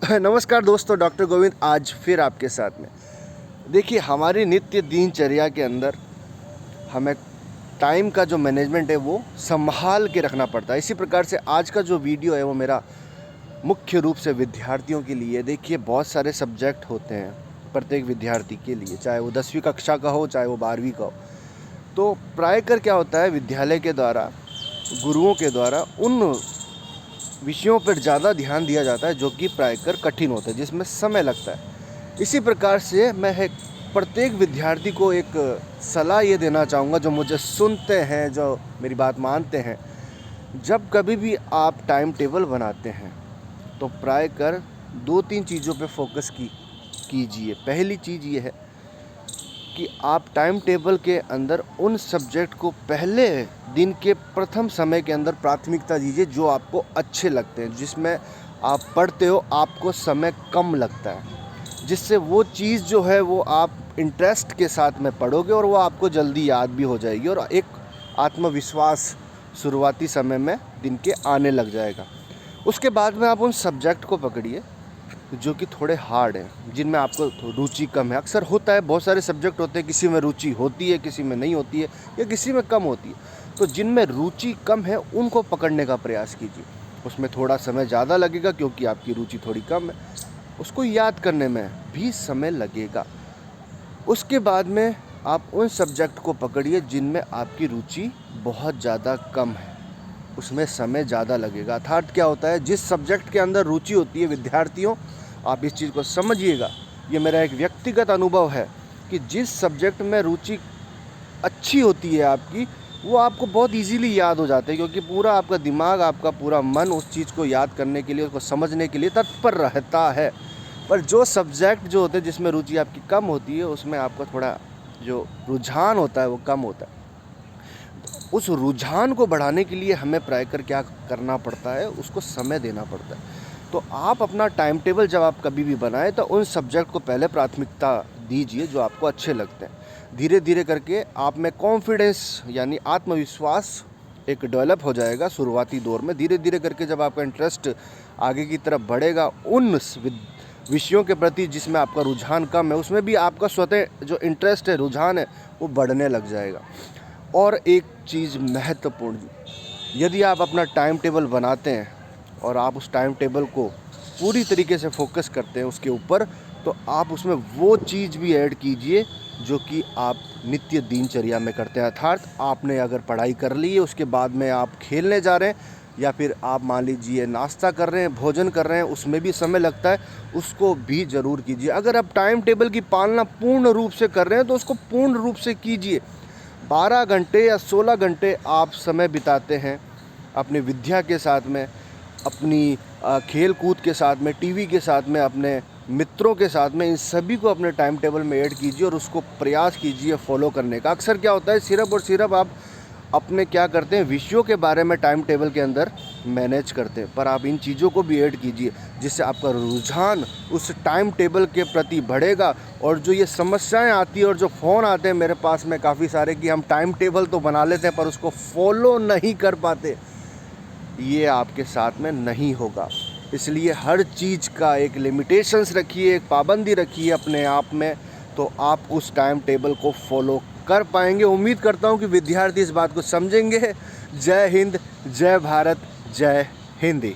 नमस्कार दोस्तों, डॉक्टर गोविंद आज फिर आपके साथ में। देखिए, हमारी नित्य दिनचर्या के अंदर हमें टाइम का जो मैनेजमेंट है वो संभाल के रखना पड़ता है। इसी प्रकार से आज का जो वीडियो है वो मेरा मुख्य रूप से विद्यार्थियों के लिए। देखिए, बहुत सारे सब्जेक्ट होते हैं प्रत्येक विद्यार्थी के लिए, चाहे वो 10वीं कक्षा का हो, चाहे वो 12वीं का हो। तो प्रायकर क्या होता है, विद्यालय के द्वारा, गुरुओं के द्वारा उन विषयों पर ज़्यादा ध्यान दिया जाता है जो कि प्रायकर कठिन होते हैं, जिसमें समय लगता है। इसी प्रकार से मैं प्रत्येक विद्यार्थी को एक सलाह ये देना चाहूँगा, जो मुझे सुनते हैं, जो मेरी बात मानते हैं। जब कभी भी आप टाइम टेबल बनाते हैं तो प्रायकर 2-3 चीज़ों पे फोकस कीजिए। पहली चीज़ ये है कि आप टाइम टेबल के अंदर उन सब्जेक्ट को पहले दिन के प्रथम समय के अंदर प्राथमिकता दीजिए जो आपको अच्छे लगते हैं, जिसमें आप पढ़ते हो, आपको समय कम लगता है, जिससे वो चीज़ जो है वो आप इंटरेस्ट के साथ में पढ़ोगे और वो आपको जल्दी याद भी हो जाएगी और एक आत्मविश्वास शुरुआती समय में दिन के आने लग जाएगा। उसके बाद में आप उन सब्जेक्ट को पकड़िए जो कि थोड़े हार्ड हैं, जिनमें आपको रुचि कम है। अक्सर होता है, बहुत सारे सब्जेक्ट होते हैं, किसी में रुचि होती है, किसी में नहीं होती है, या किसी में कम होती है। तो जिनमें रुचि कम है उनको पकड़ने का प्रयास कीजिए। उसमें थोड़ा समय ज़्यादा लगेगा क्योंकि आपकी रुचि थोड़ी कम है, उसको याद करने में भी समय लगेगा। उसके बाद में आप उन सब्जेक्ट को पकड़िए जिनमें आपकी रुचि बहुत ज़्यादा कम है, उसमें समय ज़्यादा लगेगा। अर्थात क्या होता है, जिस सब्जेक्ट के अंदर रुचि होती है, विद्यार्थियों आप इस चीज़ को समझिएगा, ये मेरा एक व्यक्तिगत अनुभव है कि जिस सब्जेक्ट में रुचि अच्छी होती है आपकी, वो आपको बहुत इजीली याद हो जाते हैं, क्योंकि पूरा आपका दिमाग, आपका पूरा मन उस चीज़ को याद करने के लिए, उसको समझने के लिए तत्पर रहता है। पर जो सब्जेक्ट जो होते हैं जिसमें रुचि आपकी कम होती है, उसमें आपका थोड़ा जो रुझान होता है वो कम होता है। उस रुझान को बढ़ाने के लिए हमें प्रायकर क्या करना पड़ता है, उसको समय देना पड़ता है। तो आप अपना टाइम टेबल जब आप कभी भी बनाएं तो उन सब्जेक्ट को पहले प्राथमिकता दीजिए जो आपको अच्छे लगते हैं। धीरे धीरे करके आप में कॉन्फिडेंस यानी आत्मविश्वास एक डेवलप हो जाएगा शुरुआती दौर में। धीरे धीरे करके जब आपका इंटरेस्ट आगे की तरफ बढ़ेगा उन विषयों के प्रति जिसमें आपका रुझान कम है, उसमें भी आपका स्वतः जो इंटरेस्ट है, रुझान है, वो बढ़ने लग जाएगा। और एक चीज़ महत्वपूर्ण, यदि आप अपना टाइम टेबल बनाते हैं और आप उस टाइम टेबल को पूरी तरीके से फोकस करते हैं उसके ऊपर, तो आप उसमें वो चीज़ भी ऐड कीजिए जो कि आप नित्य दिनचर्या में करते हैं। अर्थात आपने अगर पढ़ाई कर ली है, उसके बाद में आप खेलने जा रहे हैं, या फिर आप मान लीजिए नाश्ता कर रहे हैं, भोजन कर रहे हैं, उसमें भी समय लगता है, उसको भी ज़रूर कीजिए। अगर आप टाइम टेबल की पालना पूर्ण रूप से कर रहे हैं तो उसको पूर्ण रूप से कीजिए। 12 घंटे या 16 घंटे आप समय बिताते हैं अपनी विद्या के साथ में, अपनी खेल कूद के साथ में, टीवी के साथ में, अपने मित्रों के साथ में, इन सभी को अपने टाइम टेबल में ऐड कीजिए और उसको प्रयास कीजिए फॉलो करने का। अक्सर क्या होता है, सिर्फ और सिर्फ आप अपने क्या करते हैं, विषयों के बारे में टाइम टेबल के अंदर मैनेज करते हैं, पर आप इन चीज़ों को भी ऐड कीजिए जिससे आपका रुझान उस टाइम टेबल के प्रति बढ़ेगा। और जो ये समस्याएं आती है और जो फ़ोन आते हैं मेरे पास में काफ़ी सारे कि हम टाइम टेबल तो बना लेते हैं पर उसको फॉलो नहीं कर पाते, ये आपके साथ में नहीं होगा। इसलिए हर चीज़ का एक लिमिटेशंस रखिए, एक पाबंदी रखिए अपने आप में, तो आप उस टाइम टेबल को फॉलो कर पाएंगे। उम्मीद करता हूँ कि विद्यार्थी इस बात को समझेंगे। जय हिंद, जय भारत, जय हिंदी।